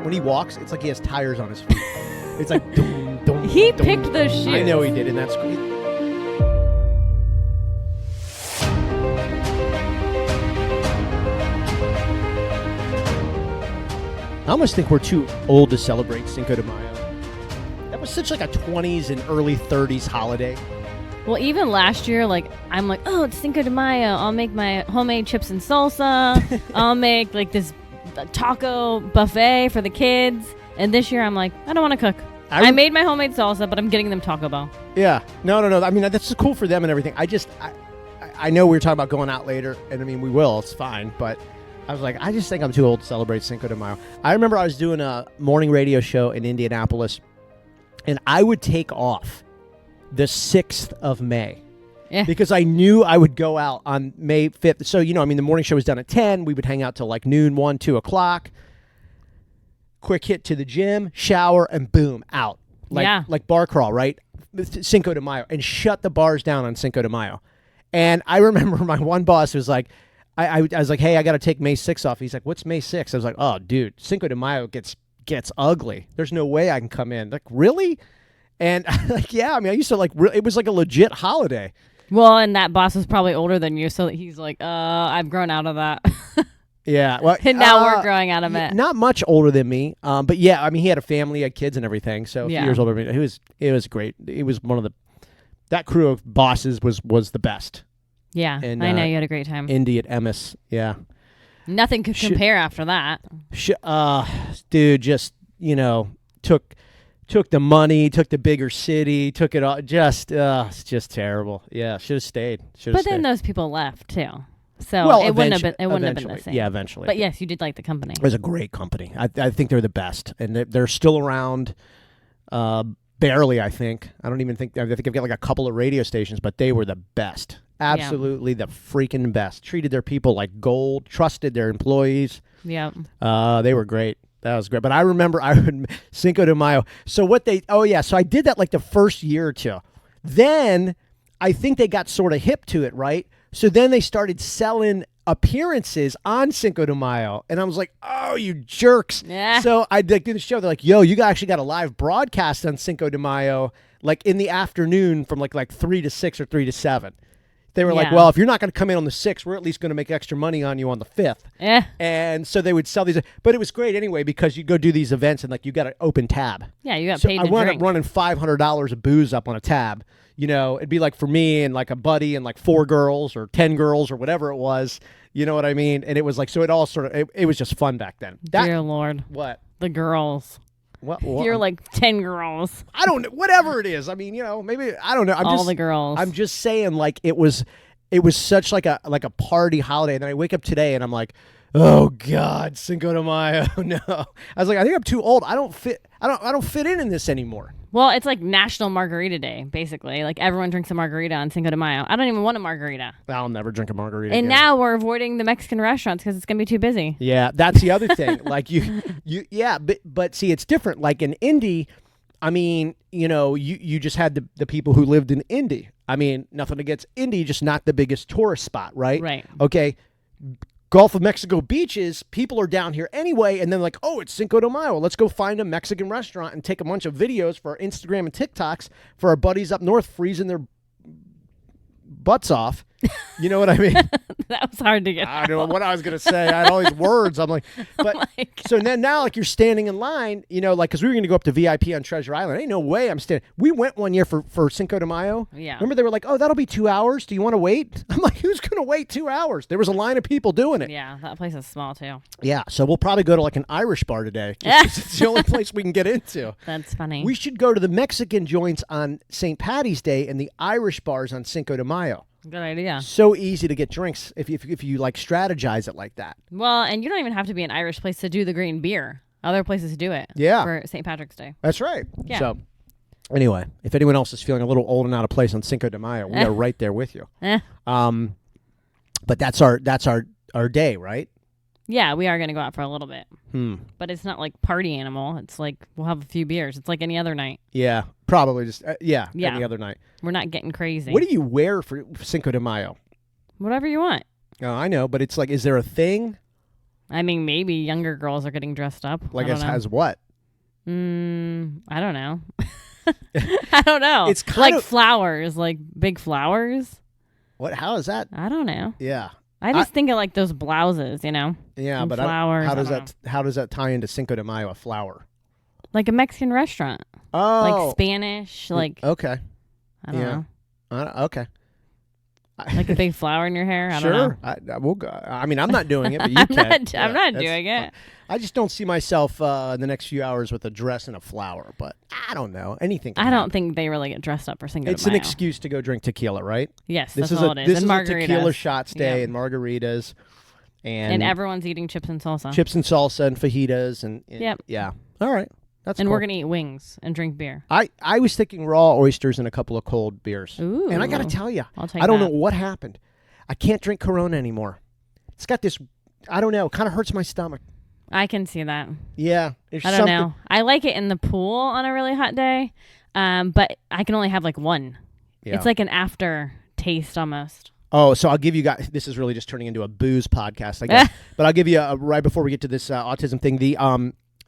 when he walks, it's like he has tires on his feet. It's like dum, dum, He dum. picked those shoes. I know he did, and that's great. I almost think we're too old to celebrate Cinco de Mayo. That was such like a 20s and early 30s holiday. Well, even last year, like, I'm like, oh, it's Cinco de Mayo. I'll make my homemade chips and salsa. I'll make, like, this taco buffet for the kids. And this year, I'm like, I don't want to cook. I made my homemade salsa, but I'm getting them Taco Bell. Yeah. No. I mean, that's cool for them and everything. I know we were talking about going out later, and I mean, we will. It's fine. But I was like, I just think I'm too old to celebrate Cinco de Mayo. I remember I was doing a morning radio show in Indianapolis, and I would take off the 6th of May. Yeah. Because I knew I would go out on May 5th. So, you know, I mean, the morning show was done at 10. We would hang out till like noon, 1, 2 o'clock. Quick hit to the gym, shower, and boom, out. Like bar crawl, right? Cinco de Mayo. And shut the bars down on Cinco de Mayo. And I remember my one boss was like, I was like, hey, I got to take May 6th off. He's like, what's May 6th? I was like, oh, dude, Cinco de Mayo gets ugly. There's no way I can come in. Like, really? And like, yeah, I mean, I used to like, it was like a legit holiday. Well, and that boss was probably older than you, so he's like, I've grown out of that. Yeah. Well, and now we're growing out of it. Not much older than me. But yeah, I mean, he had a family, he had kids and everything. So a few years older than me. It was great. It was one of that crew of bosses was the best. Yeah. And, I know you had a great time. Indy at Emmis. Yeah. Nothing could compare after that. Dude, just, you know, took the money, took the bigger city, took it all. It's just terrible. Yeah, should have stayed. But then those people left too, so it wouldn't have been the same. Yeah, eventually. But yes, you did like the company. It was a great company. I think they're the best, and they're still around. Barely, I think. I think I've got like a couple of radio stations, but they were the best. Absolutely the freaking best. Treated their people like gold. Trusted their employees. Yeah. They were great. That was great. But I remember Cinco de Mayo. So so I did that like the first year or two. Then I think they got sort of hip to it, right? So then they started selling appearances on Cinco de Mayo. And I was like, oh, you jerks. Yeah. So I did the show. They're like, yo, you actually got a live broadcast on Cinco de Mayo, like in the afternoon from like 3 to 6 or 3 to 7. They were like, well, if you're not going to come in on the 6th, we're at least going to make extra money on you on the 5th. Yeah. And so they would sell these. But it was great anyway because you go do these events and like you got an open tab. Yeah, you got paid to I wound drink. up running $500 of booze up on a tab. You know, it'd be like for me and like a buddy and like 4 girls or 10 girls or whatever it was. You know what I mean? And it was like, so it all sort of, it was just fun back then. Dear Lord. What? The girls. What? You're like 10 girls. I don't know. Whatever it is. I mean, you know, maybe, I don't know. All the girls. I'm just saying like it was such like a party holiday. And then I wake up today and I'm like, oh God, Cinco de Mayo. No. I was like, I think I'm too old. I don't fit in this anymore. Well, it's like National Margarita Day, basically. Like everyone drinks a margarita on Cinco de Mayo. I don't even want a margarita. I'll never drink a margarita And again. now we're avoiding the Mexican restaurants because it's going to be too busy. Yeah, that's the other thing. Like but see, it's different. Like in Indy, I mean, you know, you just had the people who lived in Indy. I mean, nothing against Indy, just not the biggest tourist spot, right? Right. Okay. Gulf of Mexico beaches, people are down here anyway, and then like, oh, it's Cinco de Mayo. Let's go find a Mexican restaurant and take a bunch of videos for our Instagram and TikToks for our buddies up north freezing their butts off. You know what I mean? That was hard to get. I don't know what I was going to say. I had all these words. I'm like, but so then now like you're standing in line, you know, like, because we were going to go up to VIP on Treasure Island. Ain't no way I'm standing. We went one year for Cinco de Mayo. Yeah. Remember they were like, oh, that'll be 2 hours. Do you want to wait? I'm like, who's going to wait 2 hours? There was a line of people doing it. Yeah, that place is small too. Yeah. So we'll probably go to like an Irish bar today. It's the only place we can get into. That's funny. We should go to the Mexican joints on St. Patty's Day and the Irish bars on Cinco de Mayo. Good idea. So easy to get drinks if you like strategize it like that. Well, and you don't even have to be an Irish place to do the green beer. Other places do it. Yeah. For St. Patrick's Day. That's right. Yeah. So anyway, if anyone else is feeling a little old and out of place on Cinco de Mayo, we are right there with you. But that's our day, right? Yeah, we are going to go out for a little bit. But it's not like party animal. It's like we'll have a few beers. It's like any other night. Yeah, probably just any other night. We're not getting crazy. What do you wear for Cinco de Mayo? Whatever you want. Oh, I know, but it's like, is there a thing? I mean, maybe younger girls are getting dressed up. Like as what? I don't know. I don't know. It's kind of flowers, like big flowers. What? How is that? I don't know. Yeah. I just think of like those blouses, you know. Yeah, and but flowers. How does that tie into Cinco de Mayo? A flower. Like a Mexican restaurant. Oh. Like Spanish. Like. Okay. I don't know. Okay. Like a big flower in your hair? I don't know. We'll go. I mean, I'm not doing it, but you can. I'm not doing it. I just don't see myself in the next few hours with a dress and a flower, but I don't know. Anything can I happen. don't think they really get dressed up for Cinco de Mayo. It's an excuse to go drink tequila, right? Yes, this that's is all it is. This and is a tequila shots day and margaritas. And everyone's eating chips and salsa. Chips and salsa and fajitas. And yep. Yeah. All right. That's and cool. we're going to eat wings and drink beer. I was thinking raw oysters and a couple of cold beers. Ooh. And I got to tell you, I don't know what happened. I can't drink Corona anymore. It's got this, I don't know, it kind of hurts my stomach. I can see that. Yeah. I don't know. I like it in the pool on a really hot day, but I can only have like one. Yeah. It's like an after taste almost. Oh, so I'll give you guys, this is really just turning into a booze podcast, I guess. But I'll give you, right before we get to this autism thing,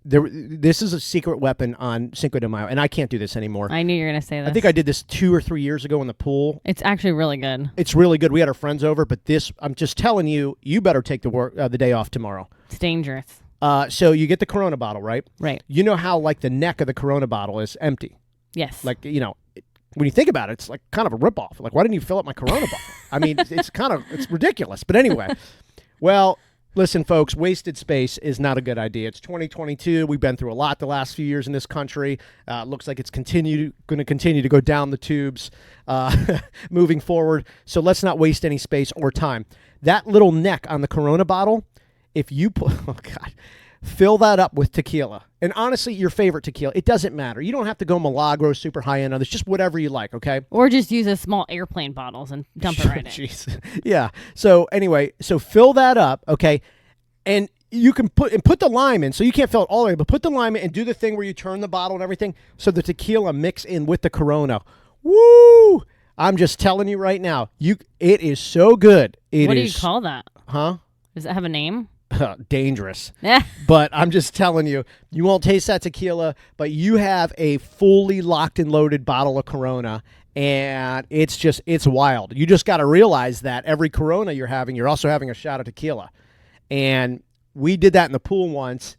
this is a secret weapon on Cinco de Mayo, and I can't do this anymore. I knew you were going to say this. I think I did this 2 or 3 years ago in the pool. It's actually really good. It's really good. We had our friends over, but this, I'm just telling you, you better take the day off tomorrow. It's dangerous. So you get the Corona bottle, right? Right. You know how like the neck of the Corona bottle is empty? Yes. Like, you know, when you think about it, it's like kind of a ripoff. Like, why didn't you fill up my Corona bottle? I mean, it's ridiculous. But anyway, well, listen, folks, wasted space is not a good idea. It's 2022. We've been through a lot the last few years in this country. Looks like it's going to continue to go down the tubes moving forward. So let's not waste any space or time. That little neck on the Corona bottle, if you put, fill that up with tequila. And honestly, your favorite tequila. It doesn't matter. You don't have to go Milagro, super high end. It's just whatever you like, okay? Or just use a small airplane bottles and dump it right in. Yeah. So anyway, so fill that up, okay? And you can put the lime in. So you can't fill it all the way, but put the lime in and do the thing where you turn the bottle and everything so the tequila mix in with the Corona. Woo! I'm just telling you right now. It is so good. What do you call that? Huh? Does it have a name? Dangerous. But I'm just telling you, you won't taste that tequila, but you have a fully locked and loaded bottle of Corona, and it's wild. You just got to realize that every Corona you're having, you're also having a shot of tequila. And we did that in the pool once.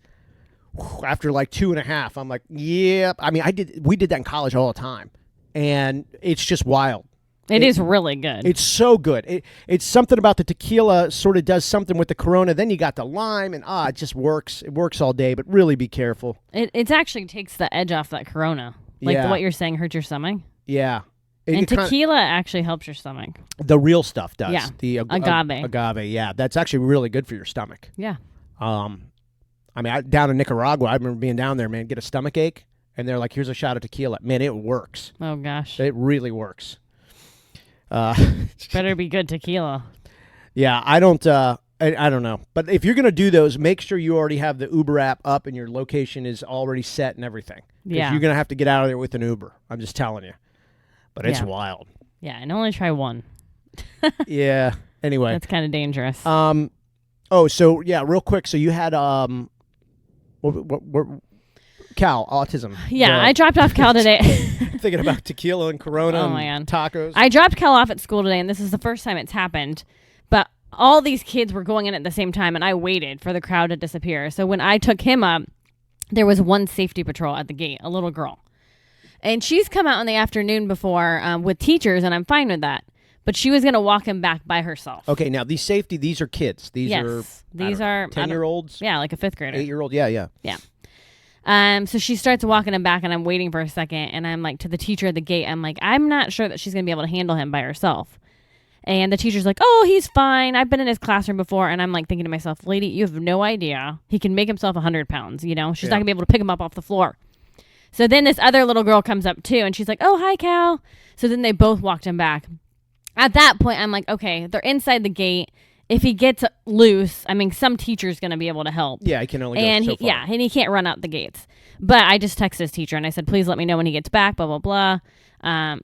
After like 2.5, I'm like, yeah. I mean, we did that in college all the time, and it's just wild. It is really good. It's so good. It's something about the tequila sort of does something with the Corona. Then you got the lime, and it just works. It works all day, but really be careful. It actually takes the edge off that Corona. Like what you're saying hurts your stomach. Yeah. And tequila actually helps your stomach. The real stuff does. Yeah. The agave. Agave, yeah. That's actually really good for your stomach. Yeah. I mean, down in Nicaragua, I remember being down there, man, get a stomach ache, and they're like, here's a shot of tequila. Man, it works. Oh, gosh. It really works. Better be good tequila. Yeah, I don't know. But if you're going to do those, make sure you already have the Uber app up and your location is already set and everything. Yeah. You're going to have to get out of there with an Uber. I'm just telling you. But it's wild. Yeah, and only try one. Yeah. Anyway. That's kind of dangerous. So yeah, real quick. So you had Cal, autism. Yeah, I dropped off Cal today. Thinking about tequila and Corona and tacos. I dropped Cal off at school today, and this is the first time it's happened. But all these kids were going in at the same time, and I waited for the crowd to disappear. So when I took him up, there was one safety patrol at the gate, a little girl. And she's come out in the afternoon before with teachers, and I'm fine with that. But she was going to walk him back by herself. Okay, now these are kids. These are 10-year-olds? Yeah, like a 5th grader. 8-year-old, yeah. So she starts walking him back, and I'm waiting for a second, and I'm like, to the teacher at the gate, I'm like, I'm not sure that she's going to be able to handle him by herself. And the teacher's like, oh, he's fine. I've been in his classroom before. And I'm like thinking to myself, lady, you have no idea. He can make himself 100 pounds, you know? She's not going to be able to pick him up off the floor. So then this other little girl comes up too, and she's like, oh, hi, Cal. So then they both walked him back. At that point, I'm like, okay, they're inside the gate. If he gets loose, I mean, some teacher's going to be able to help. Yeah, he can only go so far. Yeah, and he can't run out the gates. But I just texted his teacher, and I said, please let me know when he gets back, blah, blah, blah.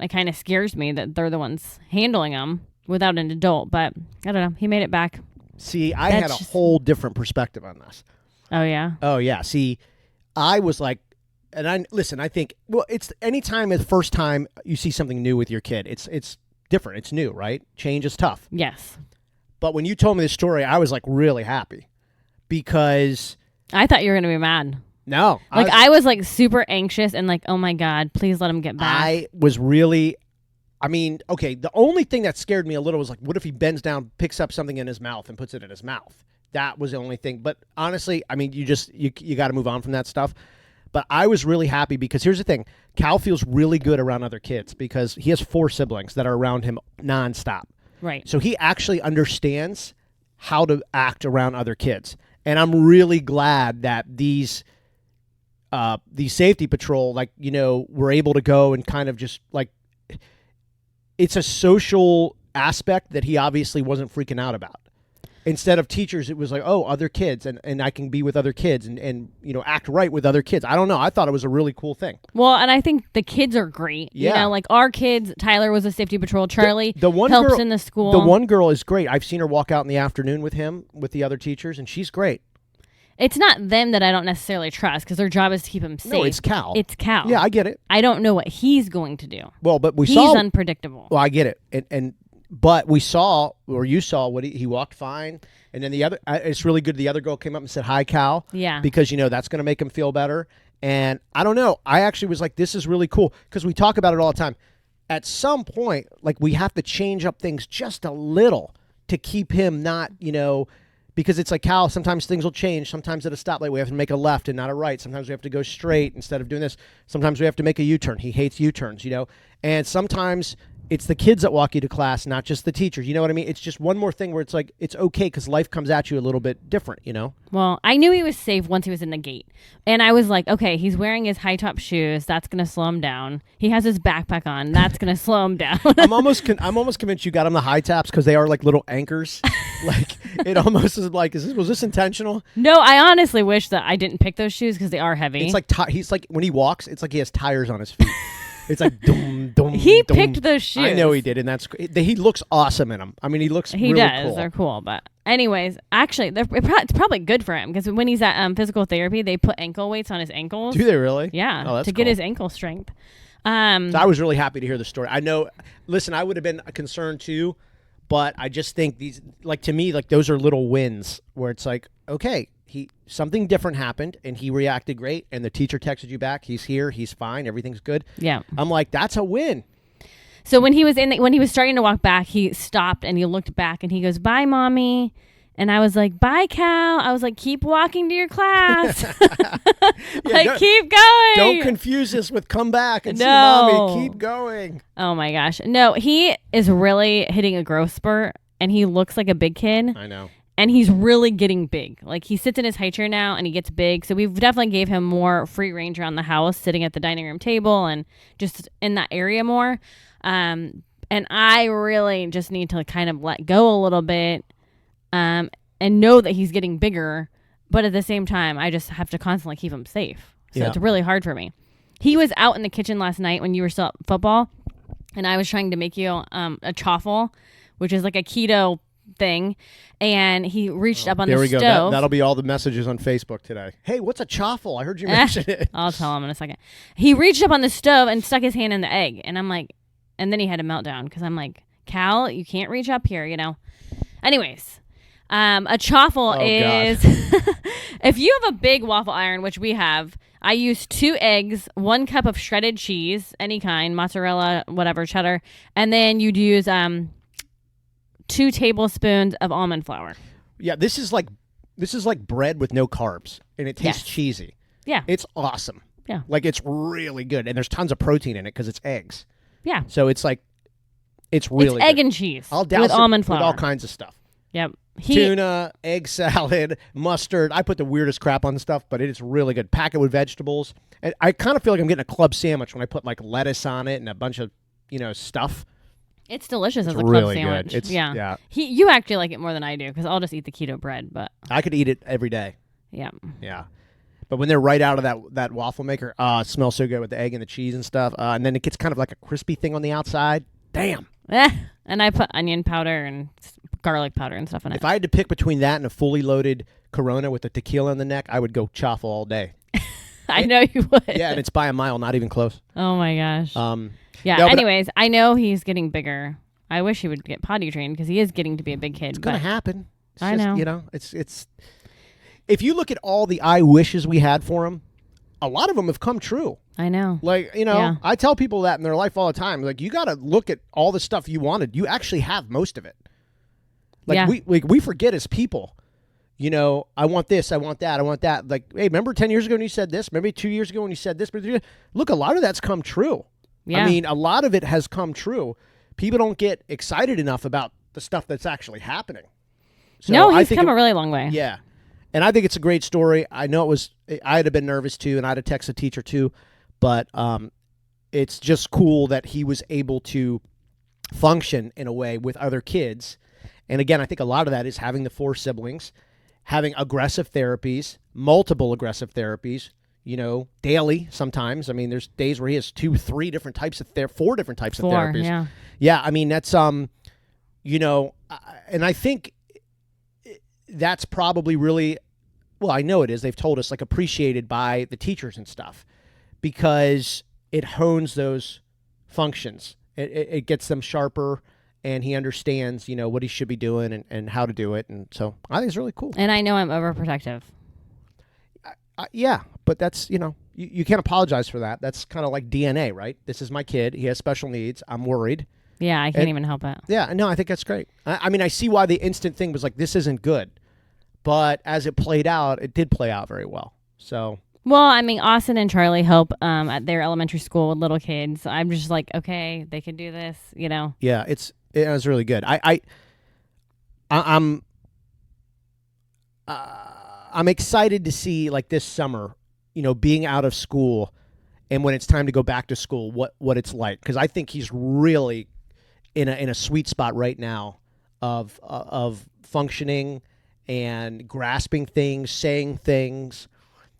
It kind of scares me that they're the ones handling him without an adult. But I don't know. He made it back. See, I had a whole different perspective on this. Oh, yeah? Oh, yeah. See, I was like, and I think, well, it's anytime the first time you see something new with your kid, it's different. It's new, right? Change is tough. Yes. But when you told me this story, I was like really happy because I thought you were going to be mad. No. I was like super anxious and like, oh my God, please let him get back. I was really, okay, the only thing that scared me a little was like, what if he bends down, picks up something in his mouth and puts it in his mouth? That was the only thing. But honestly, you got to move on from that stuff. But I was really happy because here's the thing. Cal feels really good around other kids because he has 4 siblings that are around him nonstop. Right. So he actually understands how to act around other kids. And I'm really glad that these safety patrol, were able to go and kind of just it's a social aspect that he obviously wasn't freaking out about. Instead of teachers, it was like, oh, other kids, and I can be with other kids and act right with other kids. I don't know. I thought it was a really cool thing. Well, and I think the kids are great. Yeah. Like our kids, Tyler was a safety patrol. Charlie the one helps girl, in the school. The one girl is great. I've seen her walk out in the afternoon with him, with the other teachers, and she's great. It's not them that I don't necessarily trust because their job is to keep him safe. No, it's Cal. It's Cal. Yeah, I get it. I don't know what he's going to do. Well, but he's unpredictable. Well, I get it. But we saw, or you saw, what he walked fine. And then the other, it's really good. The other girl came up and said, hi, Cal. Yeah. Because, that's going to make him feel better. And I don't know. I actually was like, this is really cool. Because we talk about it all the time. At some point, we have to change up things just a little to keep him not, because it's like, Cal, sometimes things will change. Sometimes at a stoplight, we have to make a left and not a right. Sometimes we have to go straight instead of doing this. Sometimes we have to make a U-turn. He hates U-turns, And sometimes it's the kids that walk you to class, not just the teachers. You know what I mean? It's just one more thing where it's like, it's okay because life comes at you a little bit different, Well, I knew he was safe once he was in the gate. And I was like, okay, he's wearing his high top shoes. That's going to slow him down. He has his backpack on. That's going to slow him down. I'm almost convinced you got him the high tops because they are like little anchors. It almost is like, was this intentional? No, I honestly wish that I didn't pick those shoes because they are heavy. It's like, he's like, when he walks, it's like he has tires on his feet. It's like dum dum. He dum. picked those shoes. I know he did, and he looks awesome in them. He looks. He really does. Cool. They're cool, but anyways, actually, it's probably good for him because when he's at physical therapy, they put ankle weights on his ankles. Do they really? Yeah, oh, that's to cool. get his ankle strength. So I was really happy to hear the story. I know. Listen, I would have been concerned too, but I just think these, to me, those are little wins where it's like, okay. Something different happened and he reacted great and the teacher texted you back, he's here, he's fine, everything's good. Yeah. I'm like, that's a win. So when he was starting to walk back, he stopped and he looked back and he goes, bye, mommy. And I was like, bye, Cal. I was like, keep walking to your class. Keep going. Don't confuse this with come back and see mommy. Keep going. Oh my gosh. No, he is really hitting a growth spurt and he looks like a big kid. I know. And he's really getting big. He sits in his high chair now and he gets big. So we've definitely gave him more free range around the house, sitting at the dining room table and just in that area more. And I really just need to kind of let go a little bit and know that he's getting bigger. But at the same time, I just have to constantly keep him safe. So It's really hard for me. He was out in the kitchen last night when you were still at football. And I was trying to make you a chaffle, which is like a keto thing, and he reached up on the stove. There we go. That'll be all the messages on Facebook today. Hey, what's a chaffle? I heard you mention it. I'll tell him in a second. He reached up on the stove and stuck his hand in the egg, and I'm like, and then he had a meltdown because I'm like, Cal, you can't reach up here, Anyways, a chaffle is if you have a big waffle iron, which we have. I use 2 eggs, 1 cup of shredded cheese, any kind, mozzarella, whatever, cheddar, and then you'd use 2 tablespoons of almond flour. Yeah, this is like bread with no carbs, and it tastes cheesy. Yeah. It's awesome. Yeah. It's really good, and there's tons of protein in it because it's eggs. Yeah. So it's really it's egg good. And cheese. I'll douse with it almond flour. with all kinds of stuff. Yep. Tuna, egg salad, mustard. I put the weirdest crap on the stuff, but it is really good. Pack it with vegetables. And I kind of feel like I'm getting a club sandwich when I put lettuce on it and a bunch of stuff. It's delicious as a really club sandwich. Good. Yeah. You actually like it more than I do because I'll just eat the keto bread. But I could eat it every day. Yeah. Yeah. But when they're right out of that waffle maker, it smells so good with the egg and the cheese and stuff. And then it gets kind of like a crispy thing on the outside. Damn. And I put onion powder and garlic powder and stuff in it. If I had to pick between that and a fully loaded Corona with the tequila in the neck, I would go chaffle all day. I know you would. Yeah, and it's by a mile, not even close. Oh my gosh. Yeah. No, anyways, I know he's getting bigger. I wish he would get potty trained because he is getting to be a big kid. It's gonna happen. I know. You know, it's. If you look at all the I wishes we had for him, a lot of them have come true. I know. Like, you know, I tell people that in their life all the time. Like, you got to look at all the stuff you wanted. You actually have most of it. Like, we forget as people. You know, I want this, I want that, I want that. Like, hey, remember 10 years ago when you said this? Maybe 2 years ago when you said this? Look, a lot of that's come true. Yeah. I mean, a lot of it has come true. People don't get excited enough about the stuff that's actually happening. So no, he's come a really long way. Yeah. And I think it's a great story. I know I'd have been nervous too, and I'd have texted a teacher too, but it's just cool that he was able to function in a way with other kids. And again, I think a lot of that is having the 4 siblings, having aggressive therapies, multiple aggressive therapies, you know, daily sometimes. I mean, there's days where he has 2, 3 different types of 4 different types of therapies. Yeah. Yeah, I mean, that's, you know, and I think that's probably really, well, I know it is. They've told us, like, appreciated by the teachers and stuff because it hones those functions. It gets them sharper, and he understands, you know, what he should be doing and how to do it. And so I think it's really cool. And I know I'm overprotective. Yeah, but that's, you know, you can't apologize for that. That's kind of like DNA, right? This is my kid. He has special needs. I'm worried. Yeah, I can't even help it. Yeah, no, I think that's great. I mean, I see why the instant thing was like, this isn't good. But as it played out, it did play out very well. So. Well, I mean, Austin and Charlie help at their elementary school with little kids. So I'm just like, okay, they can do this, you know. Yeah, it was really good. I'm excited to see, like, this summer, you know, being out of school, and when it's time to go back to school, what it's like, because I think he's really in a sweet spot right now of functioning and grasping things, saying things.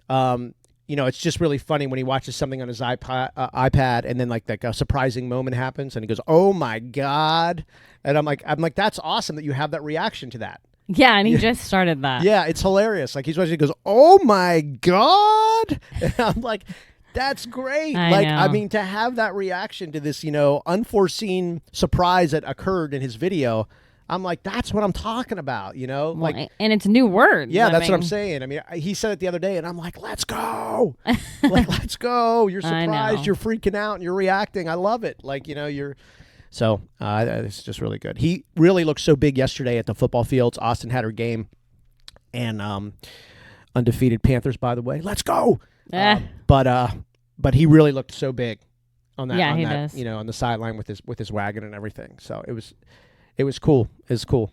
You know, it's just really funny when he watches something on his iPad, and then like a surprising moment happens, and he goes, "Oh my God!" And I'm like, that's awesome that you have that reaction to that. Yeah, and he just started that. Yeah, it's hilarious. Like, he's watching, he goes, "Oh my God!" And I'm like, that's great. I mean, to have that reaction to this, you know, unforeseen surprise that occurred in his video. I'm like, that's what I'm talking about, you know? Well, like, and it's new words. Yeah, that's what I'm saying. I mean, he said it the other day, and I'm like, let's go. Like, let's go. You're surprised. You're freaking out, and you're reacting. I love it. Like, you know, So it's just really good. He really looked so big yesterday at the football fields. Austin had her game, and undefeated Panthers, by the way. Let's go. But he really looked so big on that. Yeah, on he that, does. You know, on the sideline with his wagon and everything. So it was cool. It was cool.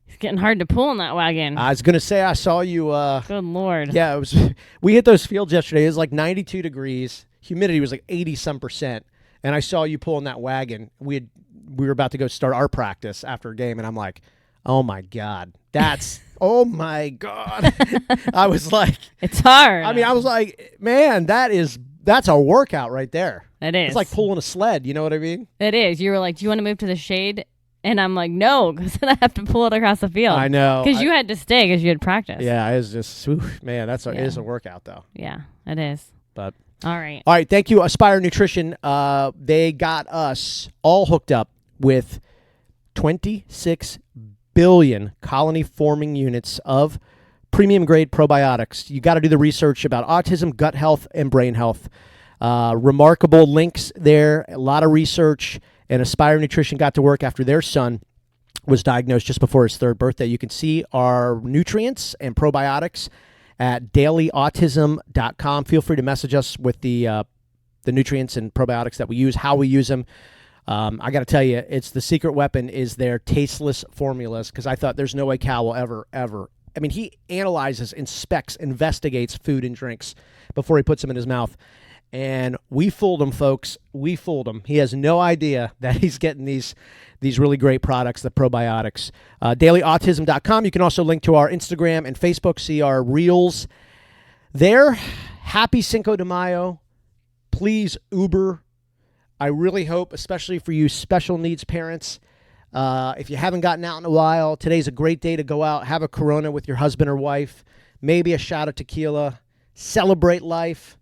It's getting hard to pull in that wagon. I was gonna say, I saw you. Good Lord. Yeah, it was. We hit those fields yesterday. It was like 92 degrees. Humidity was like 80-some%. And I saw you pulling that wagon. We were about to go start our practice after a game, and I'm like, oh my God, that's oh my God. I was like, it's hard. I mean, I was like, man, that's a workout right there. It is. It's like pulling a sled. You know what I mean? It is. You were like, do you want to move to the shade? And I'm like, no, because then I have to pull it across the field. I know. Because you had to stay because you had practice. Yeah, it was just, man, it is a workout, though. Yeah, it is. But all right. Thank you, Aspire Nutrition. They got us all hooked up with 26 billion colony-forming units of premium-grade probiotics. You got to do the research about autism, gut health, and brain health. Remarkable links there, a lot of research. And Aspire Nutrition got to work after their son was diagnosed just before his 3rd birthday. You can see our nutrients and probiotics at dailyautism.com. Feel free to message us with the nutrients and probiotics that we use, how we use them. I got to tell you, it's the secret weapon is their tasteless formulas, because I thought there's no way Cal will ever. I mean, he analyzes, inspects, investigates food and drinks before he puts them in his mouth. And we fooled him, folks. We fooled him. He has no idea that he's getting these really great products, the probiotics. Dailyautism.com. You can also link to our Instagram and Facebook, see our reels there. Happy Cinco de Mayo. Please Uber. I really hope, especially for you special needs parents, If you haven't gotten out in a while, today's a great day to go out, have a Corona with your husband or wife, maybe a shot of tequila, celebrate life.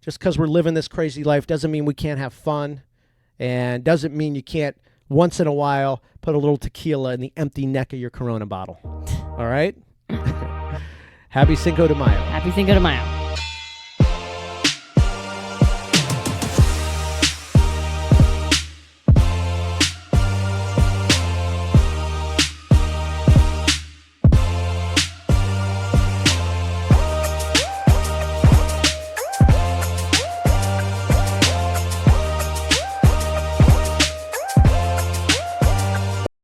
Just because we're living this crazy life doesn't mean we can't have fun, and doesn't mean you can't, once in a while, put a little tequila in the empty neck of your Corona bottle. All right? Happy Cinco de Mayo. Happy Cinco de Mayo.